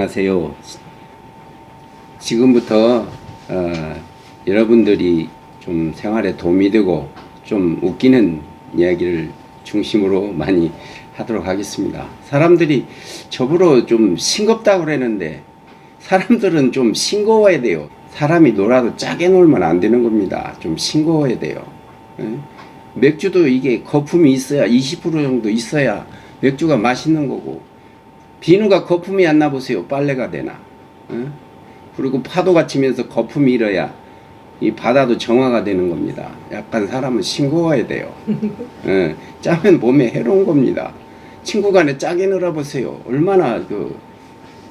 안녕하세요. 지금부터 여러분들이 좀 생활에 도움이 되고 좀 웃기는 이야기를 중심으로 많이 하도록 하겠습니다. 사람들이 저보러 좀 싱겁다고 그러는데 사람들은 좀 싱거워야 돼요. 사람이 놀아도 짜게 놀면 안 되는 겁니다. 좀 싱거워야 돼요. 맥주도 이게 거품이 있어야 20% 정도 있어야 맥주가 맛있는 거고, 비누가 거품이 안 나보세요. 빨래가 되나. 그리고 파도가 치면서 거품이 일어야 이 바다도 정화가 되는 겁니다. 약간 사람은 싱거워야 돼요. 짜면 몸에 해로운 겁니다. 친구 간에 짜게 놀아보세요. 얼마나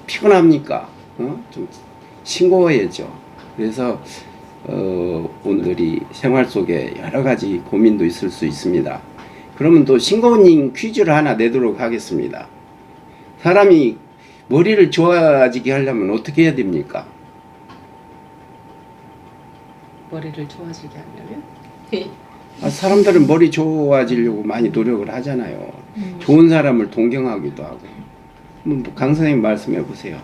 피곤합니까? 좀 싱거워야죠. 그래서 오늘이 생활 속에 여러 가지 고민도 있을 수 있습니다. 그러면 또 싱거운 퀴즈를 하나 내도록 하겠습니다. 사람이 머리를 좋아지게 하려면 어떻게 해야 됩니까? 머리를 좋아지게 하려면? 사람들은 머리 좋아지려고 많이 노력을 하잖아요. 좋은 사람을 동경하기도 하고. 강 선생님 말씀해 보세요.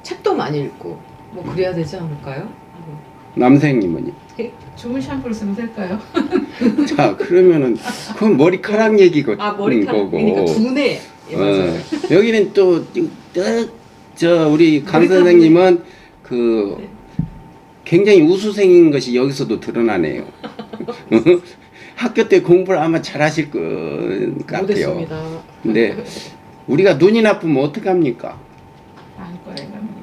책도 많이 읽고 뭐 그래야 되지 않을까요? 남생님은요? 좋은 샴푸를 쓰면 될까요? 자, 그러면은 그건 머리카락 얘기거든요. 머리카락. 그러니까 두뇌. 예, 맞아요. 여기는 또 우리 강 선생님은 네. 굉장히 우수생인 것이 여기서도 드러나네요. 학교 때 공부를 아마 잘하실 것 같아요. 못했습니다. 근데 우리가 눈이 나쁘면 어떡합니까? 안과에 갑니다.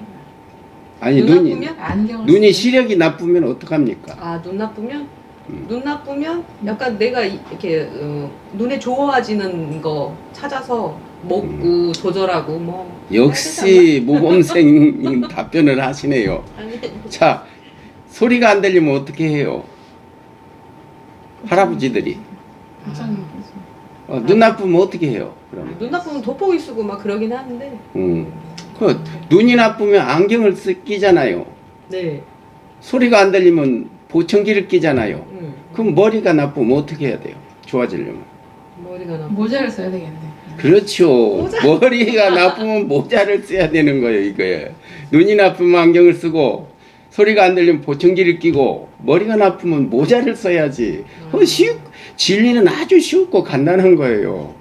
아니 눈 나쁘면? 눈이 시력이 나쁘면 어떡합니까? 눈 나쁘면? 눈 나쁘면 약간 내가 이렇게 눈에 좋아지는 거 찾아서 먹고 조절하고 뭐 역시 모범생님 답변을 하시네요. 아니, 자, 소리가 안 들리면 어떻게 해요? 할아버지들이 눈 나쁘면 어떻게 해요? 그럼 눈 나쁘면 돋보기 쓰고 막 그러긴 하는데. 눈이 나쁘면 안경을 끼잖아요. 네. 소리가 안 들리면 보청기를 끼잖아요. 그럼 머리가 나쁘면 어떻게 해야 돼요? 좋아지려면. 머리가 나쁘면 모자를 써야 되겠네. 그렇죠. 머리가 나쁘면 모자를 써야 되는 거예요, 이거예요. 눈이 나쁘면 안경을 쓰고, 소리가 안 들리면 보청기를 끼고, 머리가 나쁘면 모자를 써야지. 진리는 아주 쉽고 간단한 거예요.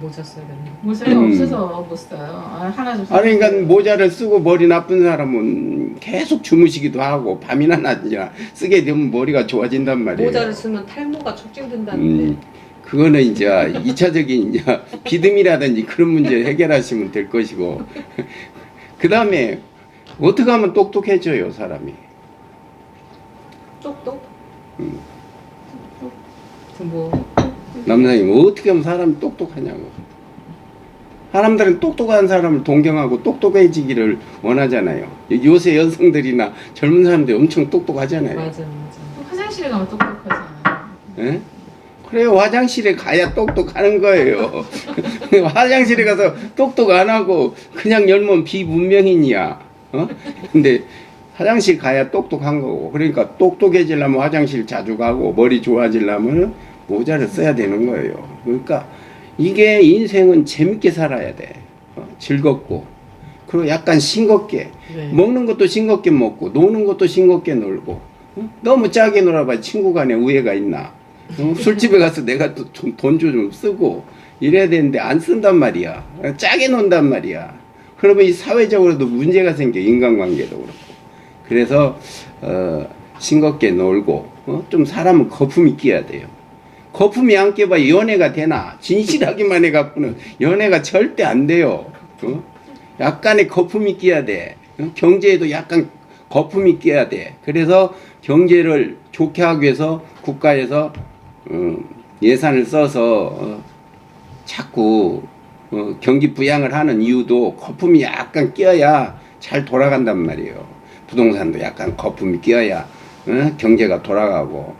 모자 써야겠네. 모자가 없어서 못 써요. 하나 좀. 아니, 그러니까 모자를 쓰고 머리 나쁜 사람은 계속 주무시기도 하고, 밤이나 낮이나 쓰게 되면 머리가 좋아진단 말이에요. 모자를 쓰면 탈모가 촉진된다는데. 그거는 이제 2차적인 이제 비듬이라든지 그런 문제 해결하시면 될 것이고, 그 다음에 어떻게 하면 똑똑해져요, 사람이? 똑똑? 뭐 남사님, 어떻게 하면 사람이 똑똑하냐고. 사람들은 똑똑한 사람을 동경하고 똑똑해지기를 원하잖아요. 요새 여성들이나 젊은 사람들이 엄청 똑똑하잖아요. 맞아. 화장실에 가면 똑똑하잖아요. 예? 그래요. 화장실에 가야 똑똑하는 거예요. 화장실에 가서 똑똑 안 하고 그냥 열면 비문명인이야. 근데 화장실 가야 똑똑한 거고. 그러니까 똑똑해지려면 화장실 자주 가고, 머리 좋아지려면 모자를 써야 되는 거예요. 그러니까 이게 인생은 재밌게 살아야 돼. 즐겁고. 그리고 약간 싱겁게. 네. 먹는 것도 싱겁게 먹고, 노는 것도 싱겁게 놀고. 너무 짜게 놀아봐. 친구 간에 우애가 있나. 술집에 가서 내가 또 좀 돈 좀 쓰고 이래야 되는데 안 쓴단 말이야. 짜게 논단 말이야. 그러면 이 사회적으로도 문제가 생겨. 인간관계도 그렇고. 그래서 싱겁게 놀고 좀 사람은 거품이 끼어야 돼요. 거품이 안 끼어봐 연애가 되나? 진실하기만 해갖고는 연애가 절대 안 돼요. 약간의 거품이 끼어야 돼. 경제에도 약간 거품이 끼어야 돼. 그래서 경제를 좋게 하기 위해서 국가에서 예산을 써서 자꾸 경기 부양을 하는 이유도 거품이 약간 끼어야 잘 돌아간단 말이에요. 부동산도 약간 거품이 끼어야 경제가 돌아가고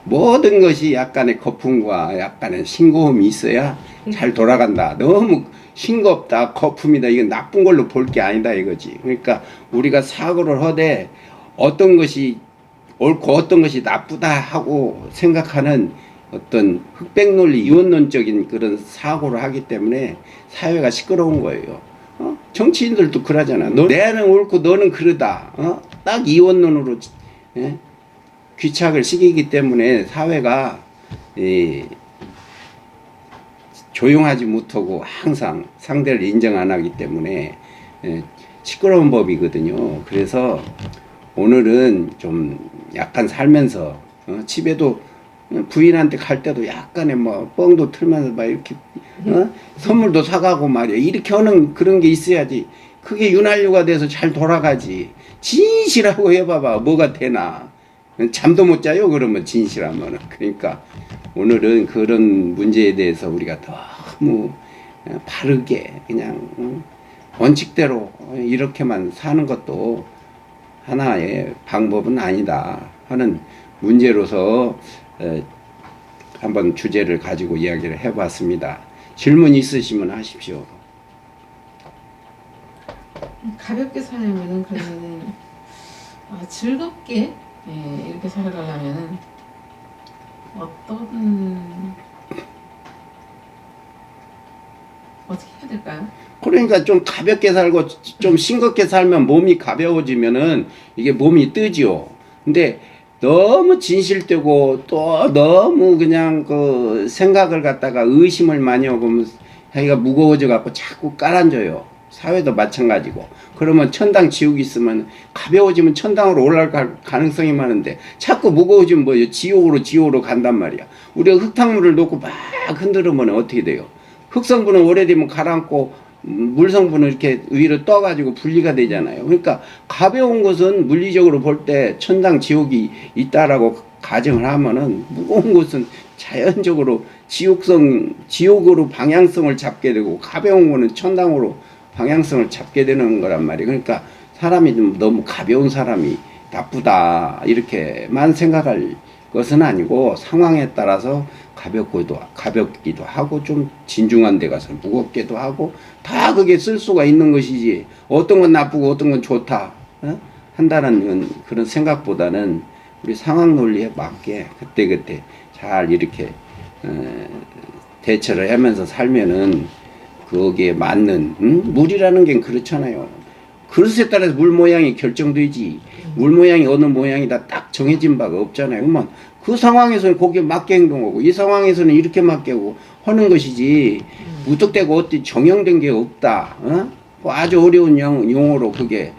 모든 것이 약간의 거품과 약간의 싱거움이 있어야 잘 돌아간다. 너무 싱겁다, 거품이다, 이건 나쁜 걸로 볼 게 아니다 이거지. 그러니까 우리가 사고를 하되 어떤 것이 옳고 어떤 것이 나쁘다 하고 생각하는 어떤 흑백논리 이원론적인 그런 사고를 하기 때문에 사회가 시끄러운 거예요. 정치인들도 그러잖아. 내는 옳고 너는 그러다. 딱 이원론으로 예? 귀착을 시키기 때문에 사회가 조용하지 못하고 항상 상대를 인정 안 하기 때문에 시끄러운 법이거든요. 그래서 오늘은 좀 약간 살면서 집에도 부인한테 갈 때도 약간의 뭐 뻥도 틀면서 막 이렇게 선물도 사가고 말이야. 이렇게 하는 그런 게 있어야지. 그게 윤활유가 돼서 잘 돌아가지. 진실하고 해봐봐. 뭐가 되나. 잠도 못 자요. 그러면 진실하면. 그러니까 오늘은 그런 문제에 대해서 우리가 너무 바르게 그냥 원칙대로 이렇게만 사는 것도 하나의 방법은 아니다 하는 문제로서 한번 주제를 가지고 이야기를 해봤습니다. 질문 있으시면 하십시오. 가볍게 살려면은 그러면은 즐겁게 이렇게 살아가려면은 어떻게 해야 될까요? 그러니까 좀 가볍게 살고 좀 싱겁게 살면 몸이 가벼워지면은 이게 몸이 뜨지요. 근데 너무 진실되고 또 너무 그냥 그 생각을 갖다가 의심을 많이 하고 자기가 무거워져 갖고 자꾸 깔아앉아요. 사회도 마찬가지고. 그러면 천당 지옥이 있으면 가벼워지면 천당으로 올라갈 가능성이 많은데 자꾸 무거워지면 뭐예요? 지옥으로 간단 말이야. 우리가 흙탕물을 놓고 막 흔들으면 어떻게 돼요? 흙성분은 오래되면 가라앉고 물성분은 이렇게 위로 떠가지고 분리가 되잖아요. 그러니까 가벼운 것은 물리적으로 볼 때 천당 지옥이 있다라고 가정을 하면은 무거운 것은 자연적으로 지옥으로 방향성을 잡게 되고 가벼운 거는 천당으로 방향성을 잡게 되는 거란 말이에요. 그러니까 사람이 좀 너무 가벼운 사람이 나쁘다 이렇게만 생각할 것은 아니고 상황에 따라서 가볍기도 하고 좀 진중한 데 가서 무겁게도 하고 다 그게 쓸 수가 있는 것이지 어떤 건 나쁘고 어떤 건 좋다 한다는 그런 생각보다는 우리 상황 논리에 맞게 그때그때 잘 이렇게 대처를 하면서 살면은 거기에 맞는 물이라는 게 그렇잖아요. 그릇에 따라서 물 모양이 결정되지 물 모양이 어느 모양이다 딱 정해진 바가 없잖아요. 그러면 그 상황에서는 거기에 맞게 행동하고 이 상황에서는 이렇게 맞게 하는 것이지 무턱대고 어디 정형된 게 없다. 뭐 아주 어려운 용어로 그게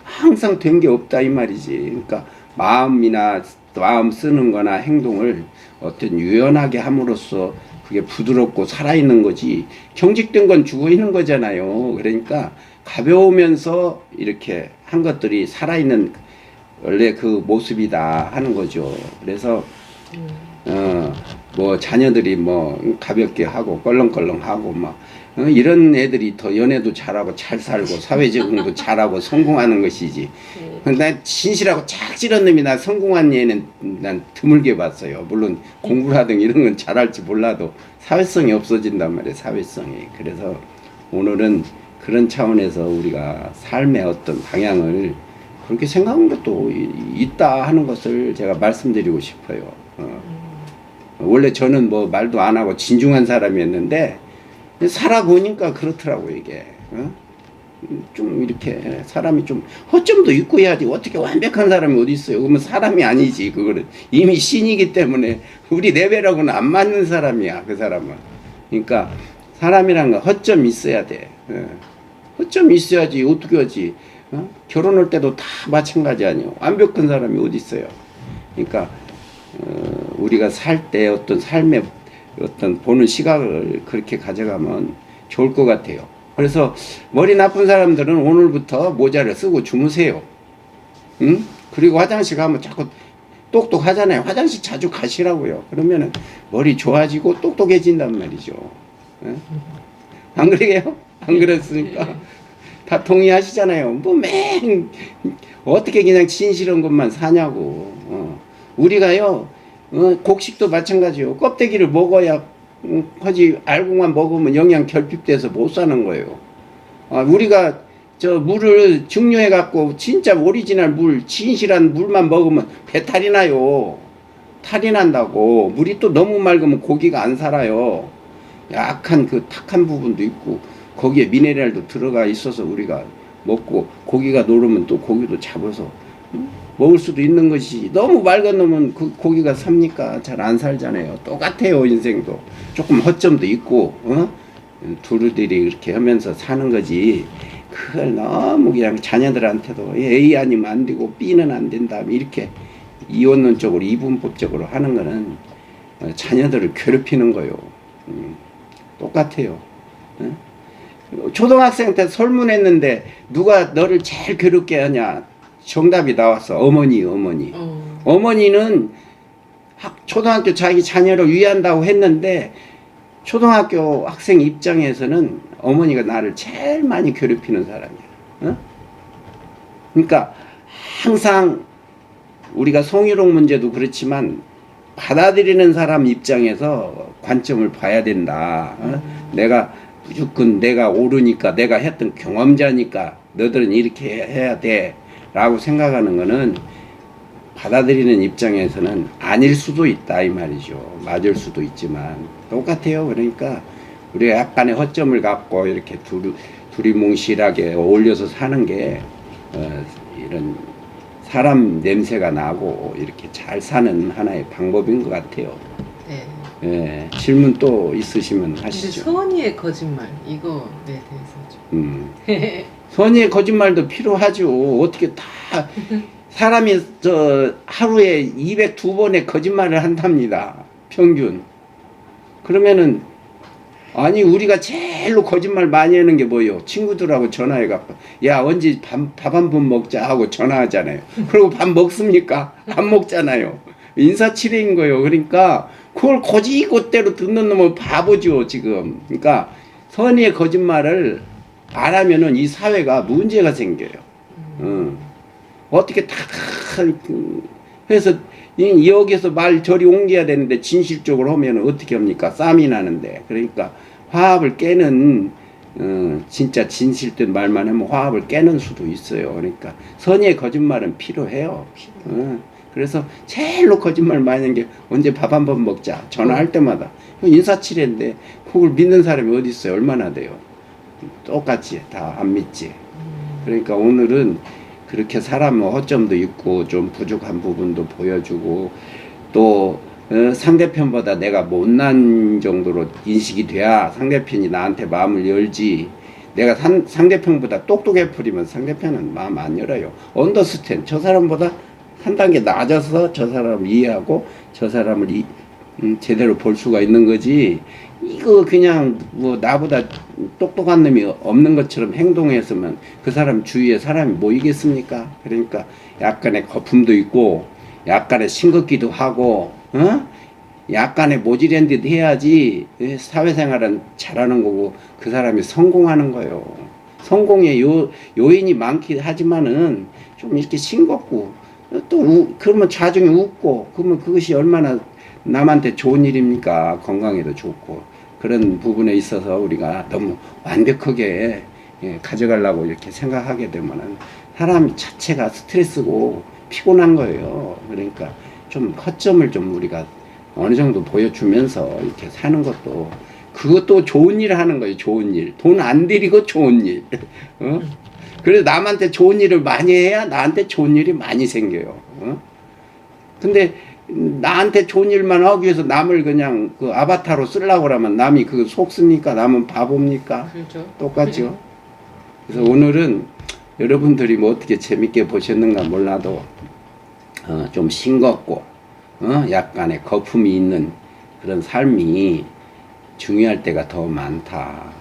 항상 된 게 없다 이 말이지. 그러니까 마음 쓰는 거나 행동을 어떤 유연하게 함으로써 그게 부드럽고 살아있는 거지 경직된 건 죽어 있는 거잖아요. 그러니까 가벼우면서 이렇게 한 것들이 살아있는 원래 그 모습이다 하는 거죠. 그래서 뭐 자녀들이 뭐 가볍게 하고 껄렁껄렁하고 막 이런 애들이 더 연애도 잘하고 잘 살고 사회적으로도 잘하고 성공하는 것이지. 난 진실하고 착실한 놈이 나 성공한 얘는 난 드물게 봤어요. 물론 공부를 하든 이런 건 잘할지 몰라도 사회성이 없어진단 말이에요. 사회성이. 그래서 오늘은 그런 차원에서 우리가 삶의 어떤 방향을 그렇게 생각하는 것도 있다 하는 것을 제가 말씀드리고 싶어요. 원래 저는 뭐 말도 안 하고 진중한 사람이었는데 살아보니까 그렇더라고요. 이게 좀 이렇게 사람이 좀 허점도 있고 해야지 어떻게 완벽한 사람이 어디 있어요. 그러면 사람이 아니지. 그거는 이미 신이기 때문에 우리 레벨하고는 안 맞는 사람이야. 그 사람은. 그러니까 사람이란 건 허점이 있어야 돼. 허점이 있어야지 어떻게 하지. 결혼할 때도 다 마찬가지 아니에요. 완벽한 사람이 어디 있어요. 그러니까 우리가 살 때 어떤 삶의 어떤 보는 시각을 그렇게 가져가면 좋을 것 같아요. 그래서 머리 나쁜 사람들은 오늘부터 모자를 쓰고 주무세요. 응? 그리고 화장실 가면 자꾸 똑똑하잖아요. 화장실 자주 가시라고요. 그러면은 머리 좋아지고 똑똑해진단 말이죠. 응? 안 그래요? 안 그랬습니까? 다 동의하시잖아요. 뭐 어떻게 그냥 진실한 것만 사냐고. 우리가요 곡식도 마찬가지요. 껍데기를 먹어야 하지 알고만 먹으면 영양 결핍돼서 못 사는 거예요. 우리가 저 물을 증류해 갖고 진짜 오리지널 물 진실한 물만 먹으면 배탈이 나요. 탈이 난다고. 물이 또 너무 맑으면 고기가 안 살아요. 약한 그 탁한 부분도 있고 거기에 미네랄도 들어가 있어서 우리가 먹고 고기가 노르면 또 고기도 잡아서 먹을 수도 있는 것이 너무 맑은 놈은 그 고기가 삽니까? 잘 안 살잖아요. 똑같아요 인생도 조금 허점도 있고 두루들이 이렇게 하면서 사는 거지. 그걸 너무 그냥 자녀들한테도 A 아니면 안 되고 B는 안 된다 이렇게 이원론적으로 이분법적으로 하는 거는 자녀들을 괴롭히는 거요. 똑같아요. 초등학생 때 설문했는데 누가 너를 제일 괴롭게 하냐? 정답이 나왔어. 어머니. 어머니는 초등학교 자기 자녀를 위한다고 했는데 초등학교 학생 입장에서는 어머니가 나를 제일 많이 괴롭히는 사람이야. 그러니까 항상 우리가 성희롱 문제도 그렇지만 받아들이는 사람 입장에서 관점을 봐야 된다. 내가 무조건 내가 옳으니까 내가 했던 경험자니까 너들은 이렇게 해야 돼 라고 생각하는 거는 받아들이는 입장에서는 아닐 수도 있다 이 말이죠. 맞을 수도 있지만 똑같아요. 그러니까 우리가 약간의 허점을 갖고 이렇게 두리뭉실하게 어울려서 사는 게 이런 사람 냄새가 나고 이렇게 잘 사는 하나의 방법인 것 같아요. 네. 예, 질문 또 있으시면 하시죠. 근데 선의의 거짓말 이거에 대해서 좀. 선의의 거짓말도 필요하죠. 어떻게 다 사람이 하루에 202번의 거짓말을 한답니다. 평균. 그러면은 아니 우리가 제일로 거짓말 많이 하는 게 뭐예요? 친구들하고 전화해 갖고 야 언제 밥 한 번 먹자 하고 전화하잖아요. 그리고 밥 먹습니까? 안 먹잖아요. 인사치레인 거예요. 그러니까 그걸 거지것대로 듣는 놈은 바보죠 지금. 그러니까 선의의 거짓말을 안 하면은 이 사회가 문제가 생겨요. 어떻게 다 해서 여기서 말 저리 옮겨야 되는데 진실적으로 하면 어떻게 합니까? 싸움이 나는데. 그러니까 화합을 깨는 진짜 진실된 말만 하면 화합을 깨는 수도 있어요. 그러니까 선의의 거짓말은 필요해요. 그래서 제일로 거짓말 많이 하는 게 언제 밥 한 번 먹자 전화할 때마다 인사치레인데 그걸 믿는 사람이 어디 있어요? 얼마나 돼요? 똑같이 다 안 믿지. 그러니까 오늘은 그렇게 사람은 허점도 있고 좀 부족한 부분도 보여주고 또 상대편보다 내가 못난 정도로 인식이 돼야 상대편이 나한테 마음을 열지. 내가 상대편보다 똑똑해 버리면 상대편은 마음 안 열어요. 언더스탠 저 사람보다 한 단계 낮아서 저 사람을 이해하고 저 사람을 제대로 볼 수가 있는 거지. 이거 그냥 뭐 나보다 똑똑한 놈이 없는 것처럼 행동했으면 그 사람 주위에 사람이 모이겠습니까? 그러니까 약간의 거품도 있고 약간의 싱겁기도 하고 약간의 모질한 듯 해야지 사회생활은 잘하는 거고 그 사람이 성공하는 거예요. 성공의 요인이 많긴 하지만은 좀 이렇게 싱겁고 또 그러면 자중에 웃고 그러면 그것이 얼마나 남한테 좋은 일입니까? 건강에도 좋고. 그런 부분에 있어서 우리가 너무 완벽하게 가져가려고 이렇게 생각하게 되면은 사람 자체가 스트레스고 피곤한 거예요. 그러니까 좀 허점을 좀 우리가 어느 정도 보여주면서 이렇게 사는 것도 그것도 좋은 일 하는 거예요. 좋은 일. 돈 안 들이고 좋은 일. 그래서 남한테 좋은 일을 많이 해야 나한테 좋은 일이 많이 생겨요. 근데 나한테 좋은 일만 하기 위해서 남을 그냥 그 아바타로 쓰려고 하면 남이 그거 속습니까? 남은 바보입니까? 그렇죠. 똑같죠. 그래서 오늘은 여러분들이 뭐 어떻게 재밌게 보셨는가 몰라도 좀 싱겁고 약간의 거품이 있는 그런 삶이 중요할 때가 더 많다.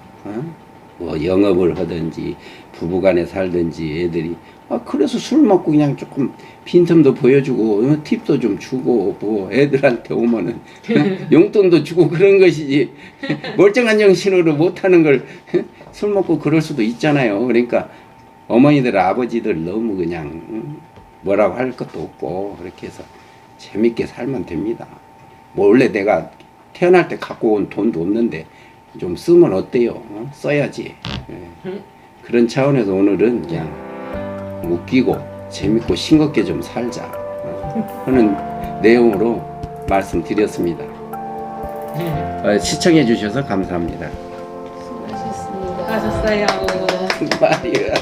뭐 영업을 하든지 부부간에 살든지 애들이 그래서 술 먹고 그냥 조금 빈틈도 보여주고 팁도 좀 주고 뭐 애들한테 오면은 용돈도 주고 그런 것이지 멀쩡한 정신으로 못하는 걸 술 먹고 그럴 수도 있잖아요. 그러니까 어머니들 아버지들 너무 그냥 뭐라고 할 것도 없고 그렇게 해서 재밌게 살면 됩니다. 뭐 원래 내가 태어날 때 갖고 온 돈도 없는데 좀 쓰면 어때요? 써야지. 그런 차원에서 오늘은 그냥 웃기고 재밌고 싱겁게 좀 살자 하는 내용으로 말씀드렸습니다. 시청해 주셔서 감사합니다. 수고하셨습니다. 수고하셨어요. 말이야.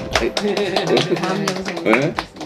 다음 영상에 네? 뵙겠습니다.